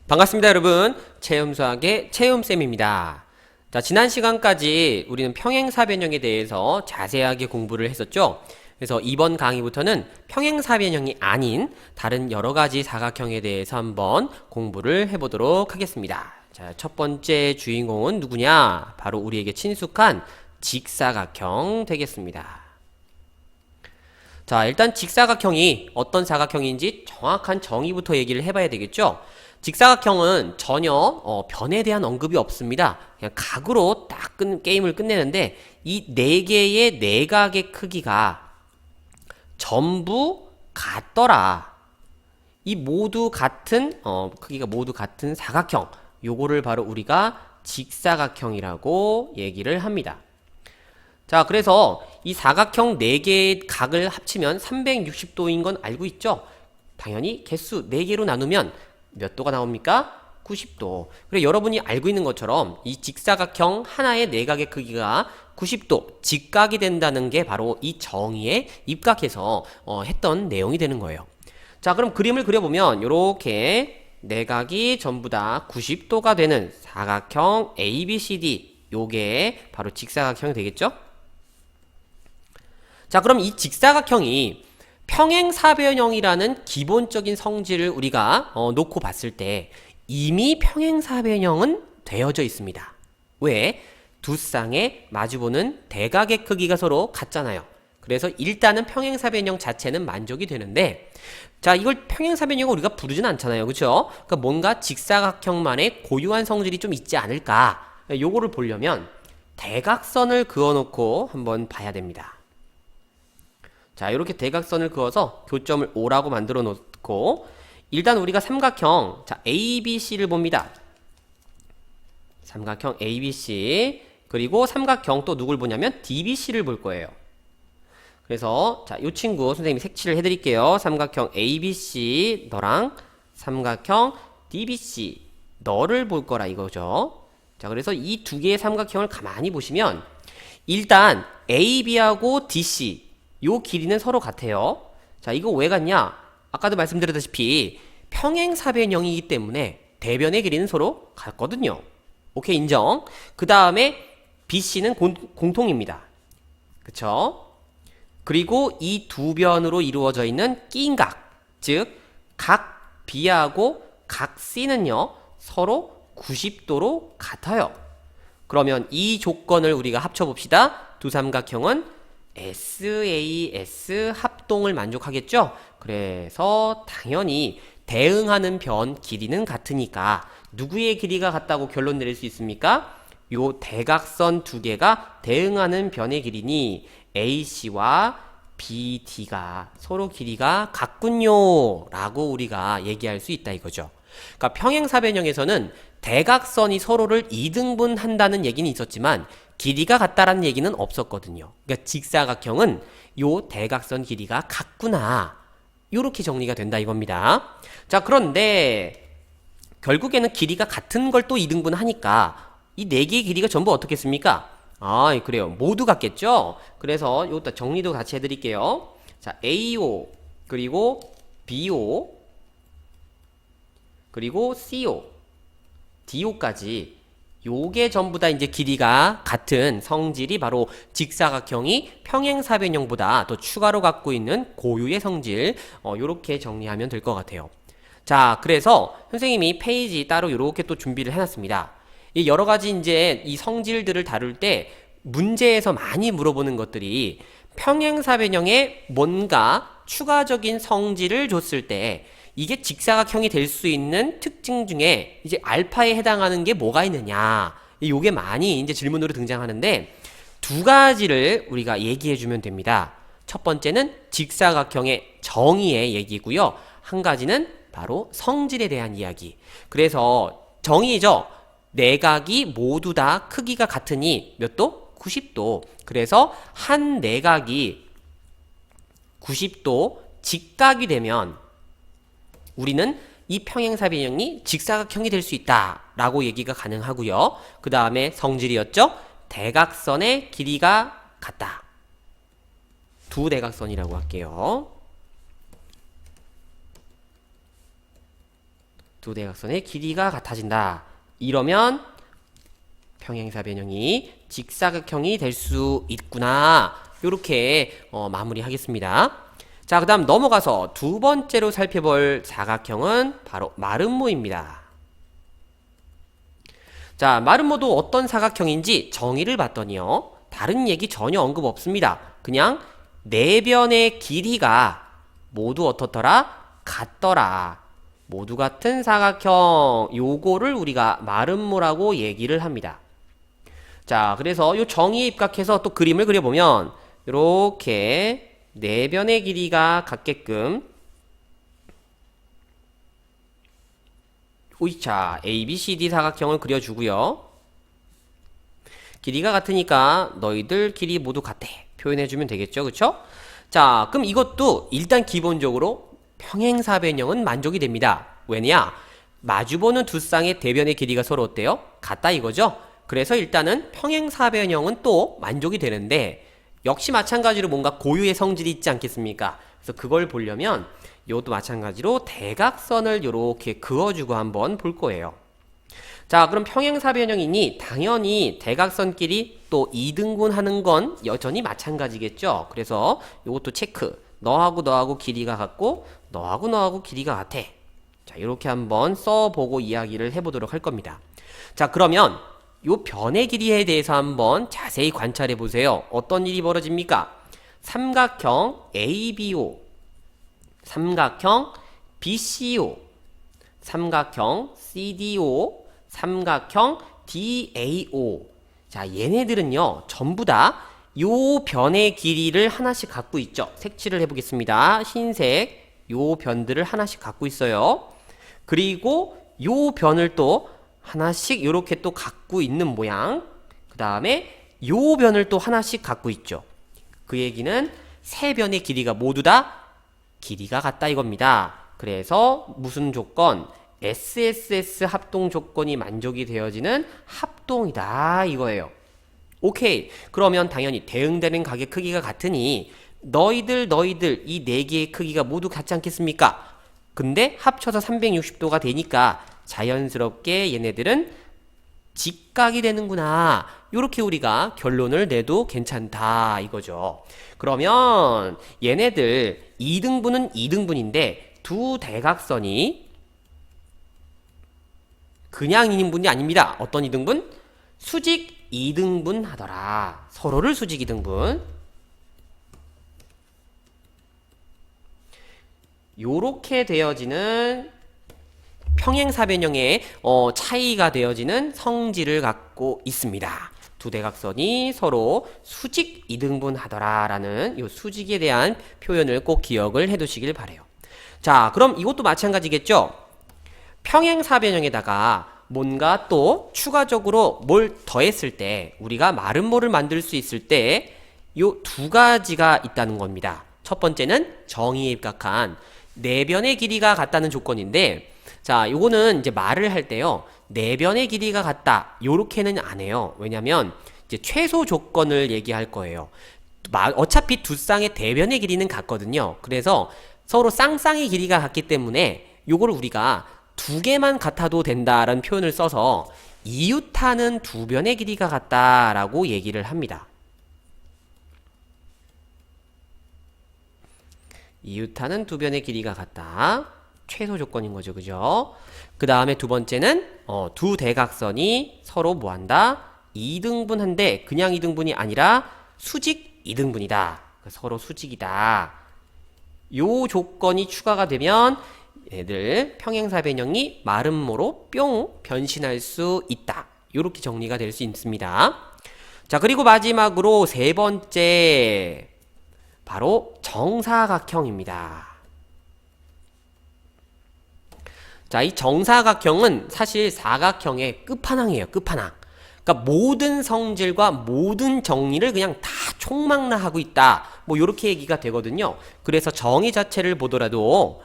반갑습니다, 여러분. 체험수학의 체험쌤입니다. 자, 지난 시간까지 우리는 평행사변형에 대해서 자세하게 공부를 했었죠. 그래서 이번 강의부터는 평행사변형이 아닌 다른 여러 가지 사각형에 대해서 한번 공부를 해보도록 하겠습니다. 자, 첫 번째 주인공은 누구냐? 바로 우리에게 친숙한 직사각형 되겠습니다. 자, 일단 직사각형이 어떤 사각형인지 정확한 정의부터 얘기를 해봐야 되겠죠? 직사각형은 전혀 변에 대한 언급이 없습니다. 그냥 각으로 딱 게임을 끝내는데 이 네 개의 내각의 크기가 전부 같더라. 이 모두 같은 크기가 모두 같은 사각형, 요거를 바로 우리가 직사각형이라고 얘기를 합니다. 자, 그래서 이 사각형 4개의 각을 합치면 360도인 건 알고 있죠? 당연히 개수 4개로 나누면 몇 도가 나옵니까? 90도. 그래, 여러분이 알고 있는 것처럼 이 직사각형 하나의 내각의 크기가 90도 직각이 된다는 게 바로 이 정의에 입각해서 했던 내용이 되는 거예요. 자, 그럼 그림을 그려보면 이렇게 내각이 전부 다 90도가 되는 사각형 ABCD, 요게 바로 직사각형이 되겠죠? 자, 그럼 이 직사각형이 평행사변형이라는 기본적인 성질을 우리가 놓고 봤을 때 이미 평행사변형은 되어져 있습니다. 왜? 두 쌍에 마주보는 대각의 크기가 서로 같잖아요. 그래서 일단은 평행사변형 자체는 만족이 되는데, 자, 이걸 평행사변형을 우리가 부르진 않잖아요. 그쵸? 그러니까 뭔가 직사각형만의 고유한 성질이 좀 있지 않을까? 요거를 보려면 대각선을 그어놓고 한번 봐야 됩니다. 자, 이렇게 대각선을 그어서 교점을 O라고 만들어 놓고 일단 우리가 삼각형, 자, ABC를 봅니다. 삼각형 ABC, 그리고 삼각형 또 누굴 보냐면 DBC를 볼 거예요. 그래서 자, 이 친구 선생님이 색칠을 해드릴게요. 삼각형 ABC 너랑 삼각형 DBC 너를 볼 거라 이거죠. 자, 그래서 이 두 개의 삼각형을 가만히 보시면 일단 AB하고 DC 요 길이는 서로 같아요. 자, 이거 왜 같냐? 아까도 말씀드렸다시피 평행사변형이기 때문에 대변의 길이는 서로 같거든요. 오케이, 인정. 그 다음에 BC는 공통입니다. 그쵸? 그리고 이 두 변으로 이루어져 있는 끼인 각, 즉 각 B하고 각 C는요 서로 90도로 같아요. 그러면 이 조건을 우리가 합쳐봅시다. 두 삼각형은 SAS 합동을 만족하겠죠? 그래서 당연히 대응하는 변 길이는 같으니까 누구의 길이가 같다고 결론 내릴 수 있습니까? 요 대각선 두 개가 대응하는 변의 길이니 AC와 BD가 서로 길이가 같군요 라고 우리가 얘기할 수 있다 이거죠. 그러니까 평행사변형에서는 대각선이 서로를 이등분한다는 얘기는 있었지만 길이가 같다라는 얘기는 없었거든요. 그러니까 직사각형은 요 대각선 길이가 같구나, 요렇게 정리가 된다 이겁니다. 자, 그런데 결국에는 길이가 같은 걸 또 이등분하니까 이 네 개의 길이가 전부 어떻겠습니까? 아, 그래요. 모두 같겠죠? 그래서 요것도 정리도 같이 해드릴게요. 자, AO 그리고 BO 그리고 CO DO까지 요게 전부 다 이제 길이가 같은 성질이 바로 직사각형이 평행사변형보다 더 추가로 갖고 있는 고유의 성질, 요렇게 정리하면 될 것 같아요. 자, 그래서 선생님이 페이지 따로 요렇게 또 준비를 해놨습니다. 이 여러 가지 이제 이 성질들을 다룰 때 문제에서 많이 물어보는 것들이 평행사변형에 뭔가 추가적인 성질을 줬을 때 이게 직사각형이 될 수 있는 특징 중에 이제 알파에 해당하는 게 뭐가 있느냐, 요게 많이 이제 질문으로 등장하는데 두 가지를 우리가 얘기해 주면 됩니다. 첫 번째는 직사각형의 정의의 얘기고요. 한 가지는 바로 성질에 대한 이야기. 그래서 정의죠. 내각이 모두 다 크기가 같으니 몇 도? 90도. 그래서 한 내각이 90도 직각이 되면 우리는 이 평행사변형이 직사각형이 될 수 있다라고 얘기가 가능하고요. 그 다음에 성질이었죠. 대각선의 길이가 같다. 두 대각선이라고 할게요. 두 대각선의 길이가 같아진다. 이러면 평행사 변형이 직사각형이 될 수 있구나. 요렇게 마무리하겠습니다. 자, 그 다음 넘어가서 두 번째로 살펴볼 사각형은 바로 마름모입니다. 자, 마름모도 어떤 사각형인지 정의를 봤더니요, 다른 얘기 전혀 언급 없습니다. 그냥 네 변의 길이가 모두 어떻더라? 같더라. 모두 같은 사각형, 요거를 우리가 마름모라고 얘기를 합니다. 자, 그래서 요 정의에 입각해서 또 그림을 그려보면 요렇게 네 변의 길이가 같게끔 자, ABCD 사각형을 그려주고요. 길이가 같으니까 너희들 길이 모두 같대 표현해주면 되겠죠, 그쵸? 자, 그럼 이것도 일단 기본적으로 평행사 변형은 만족이 됩니다. 왜냐? 마주보는 두 쌍의 대변의 길이가 서로 어때요? 같다 이거죠? 그래서 일단은 평행사 변형은 또 만족이 되는데, 역시 마찬가지로 뭔가 고유의 성질이 있지 않겠습니까? 그래서 그걸 보려면 이것도 마찬가지로 대각선을 이렇게 그어주고 한번 볼 거예요. 자, 그럼 평행사 변형이니 당연히 대각선끼리 또 이등분 하는 건 여전히 마찬가지겠죠. 그래서 이것도 체크. 너하고 너하고 길이가 같고 너하고 너하고 길이가 같아. 자, 이렇게 한번 써보고 이야기를 해보도록 할 겁니다. 자, 그러면 요 변의 길이에 대해서 한번 자세히 관찰해 보세요. 어떤 일이 벌어집니까? 삼각형 ABO, 삼각형 BCO, 삼각형 CDO, 삼각형 DAO. 자, 얘네들은요, 전부 다 요 변의 길이를 하나씩 갖고 있죠. 색칠을 해보겠습니다. 흰색, 요 변들을 하나씩 갖고 있어요. 그리고 요 변을 또 하나씩 요렇게 또 갖고 있는 모양. 그 다음에 요 변을 또 하나씩 갖고 있죠. 그 얘기는 세 변의 길이가 모두 다 길이가 같다 이겁니다. 그래서 무슨 조건? SSS 합동 조건이 만족이 되어지는 합동이다 이거예요. 오케이. 그러면 당연히 대응되는 각의 크기가 같으니 너희들 이 네 개의 크기가 모두 같지 않겠습니까? 근데 합쳐서 360도가 되니까 자연스럽게 얘네들은 직각이 되는구나. 요렇게 우리가 결론을 내도 괜찮다 이거죠. 그러면 얘네들 2등분은 2등분인데 두 대각선이 그냥 2등분이 아닙니다. 어떤 2등분? 수직 2등분 하더라. 서로를 수직 2등분. 요렇게 되어지는 평행사변형의 차이가 되어지는 성질을 갖고 있습니다. 두 대각선이 서로 수직 2등분 하더라 라는 요 수직에 대한 표현을 꼭 기억을 해 두시길 바래요. 자, 그럼 이것도 마찬가지겠죠? 평행사변형에다가 뭔가 또 추가적으로 뭘 더했을 때 우리가 마름모를 만들 수 있을 때 요 두 가지가 있다는 겁니다. 첫 번째는 정의에 입각한 네 변의 길이가 같다는 조건인데, 자, 요거는 이제 말을 할 때요, 네 변의 길이가 같다 요렇게는 안 해요. 왜냐면 이제 최소 조건을 얘기할 거예요. 어차피 두 쌍의 대변의 길이는 같거든요. 그래서 서로 쌍쌍의 길이가 같기 때문에 요거를 우리가 두 개만 같아도 된다라는 표현을 써서 이웃하는 두 변의 길이가 같다라고 얘기를 합니다. 이웃하는 두 변의 길이가 같다. 최소 조건인 거죠. 그죠? 그 다음에 두 번째는 두 대각선이 서로 뭐한다? 2등분한데 그냥 2등분이 아니라 수직 2등분이다. 서로 수직이다. 요 조건이 추가가 되면 얘들 평행사 변형이 마름모로 뿅 변신할 수 있다. 요렇게 정리가 될 수 있습니다. 자, 그리고 마지막으로 세 번째 바로 정사각형입니다. 자, 이 정사각형은 사실 사각형의 끝판왕이에요. 끝판왕. 그러니까 모든 성질과 모든 정리를 그냥 다 총망라하고 있다. 뭐 요렇게 얘기가 되거든요. 그래서 정의 자체를 보더라도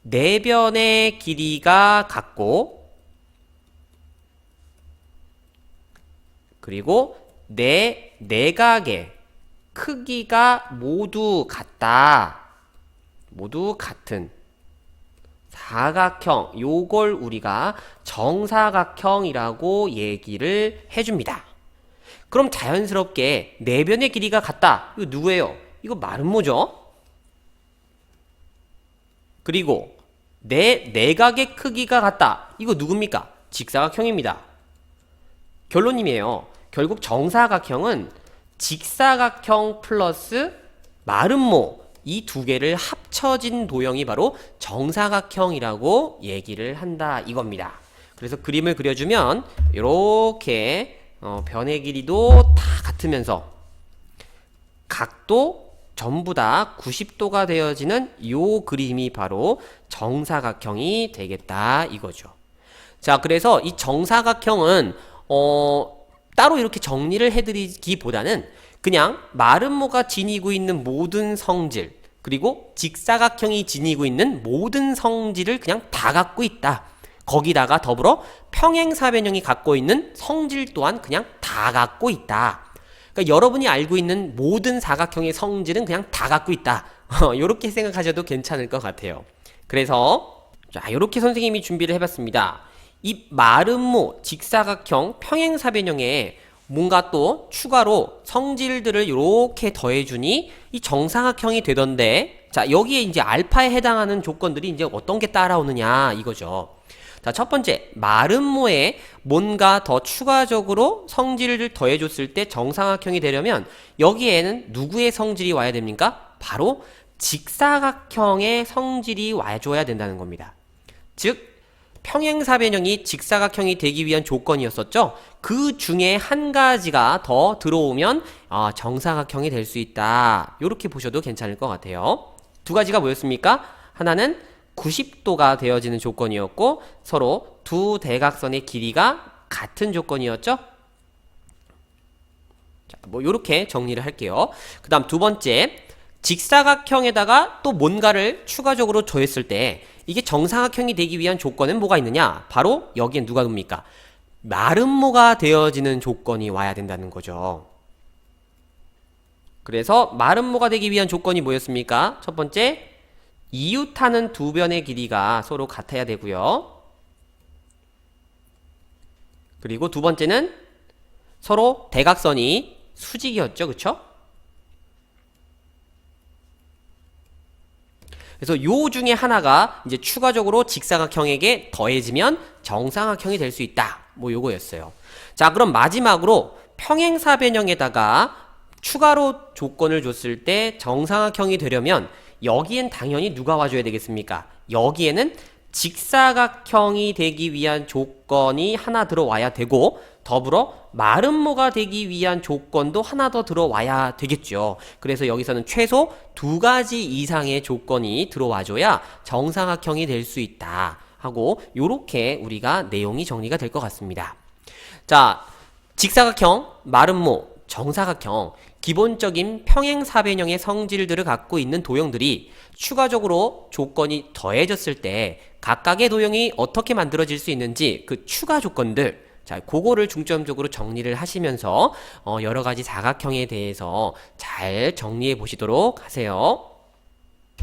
네 변의 길이가 같고 그리고 네 내각의 크기가 모두 같다. 모두 같은 사각형, 요걸 우리가 정사각형이라고 얘기를 해줍니다. 그럼 자연스럽게 내변의 길이가 같다. 이거 누구예요? 이거 마름모죠? 그리고 내각의 크기가 같다. 이거 누굽니까? 직사각형입니다. 결론이에요. 결국 정사각형은 직사각형 플러스 마름모 이 두 개를 합쳐진 도형이 바로 정사각형이라고 얘기를 한다 이겁니다. 그래서 그림을 그려주면 이렇게 변의 길이도 다 같으면서 각도 전부 다 90도가 되어지는 요 그림이 바로 정사각형이 되겠다 이거죠. 자, 그래서 이 정사각형은 따로 이렇게 정리를 해드리기보다는 그냥 마름모가 지니고 있는 모든 성질 그리고 직사각형이 지니고 있는 모든 성질을 그냥 다 갖고 있다. 거기다가 더불어 평행사변형이 갖고 있는 성질 또한 그냥 다 갖고 있다. 그러니까 여러분이 알고 있는 모든 사각형의 성질은 그냥 다 갖고 있다. 이렇게 생각하셔도 괜찮을 것 같아요. 그래서 자, 이렇게 선생님이 준비를 해봤습니다. 이 마름모 직사각형 평행사변형에 뭔가 또 추가로 성질들을 이렇게 더해주니 이 정사각형이 되던데, 자, 여기에 이제 알파에 해당하는 조건들이 이제 어떤 게 따라오느냐 이거죠. 자, 첫 번째, 마름모에 뭔가 더 추가적으로 성질을 더해줬을 때 정사각형이 되려면 여기에는 누구의 성질이 와야 됩니까? 바로 직사각형의 성질이 와줘야 된다는 겁니다. 즉 평행사변형이 직사각형이 되기 위한 조건이었었죠. 그 중에 한 가지가 더 들어오면 정사각형이 될 수 있다. 이렇게 보셔도 괜찮을 것 같아요. 두 가지가 뭐였습니까? 하나는 90도가 되어지는 조건이었고 서로 두 대각선의 길이가 같은 조건이었죠. 자, 뭐 이렇게 정리를 할게요. 그 다음 두 번째, 직사각형에다가 또 뭔가를 추가적으로 더했을 때 이게 정사각형이 되기 위한 조건은 뭐가 있느냐? 바로 여기엔 누가 옵니까? 마름모가 되어지는 조건이 와야 된다는 거죠. 그래서 마름모가 되기 위한 조건이 뭐였습니까? 첫 번째, 이웃하는 두 변의 길이가 서로 같아야 되고요. 그리고 두 번째는 서로 대각선이 수직이었죠. 그쵸? 그래서 요 중에 하나가 이제 추가적으로 직사각형에게 더해지면 정사각형이 될 수 있다. 뭐 요거였어요. 자, 그럼 마지막으로 평행사변형에다가 추가로 조건을 줬을 때 정사각형이 되려면 여기엔 당연히 누가 와줘야 되겠습니까? 여기에는 직사각형이 되기 위한 조건이 하나 들어와야 되고 더불어 마름모가 되기 위한 조건도 하나 더 들어와야 되겠죠. 그래서 여기서는 최소 두 가지 이상의 조건이 들어와줘야 정사각형이 될 수 있다 하고 요렇게 우리가 내용이 정리가 될 것 같습니다. 자, 직사각형, 마름모, 정사각형 기본적인 평행사변형의 성질들을 갖고 있는 도형들이 추가적으로 조건이 더해졌을 때 각각의 도형이 어떻게 만들어질 수 있는지 그 추가 조건들, 자, 그거를 중점적으로 정리를 하시면서 여러 가지 사각형에 대해서 잘 정리해 보시도록 하세요.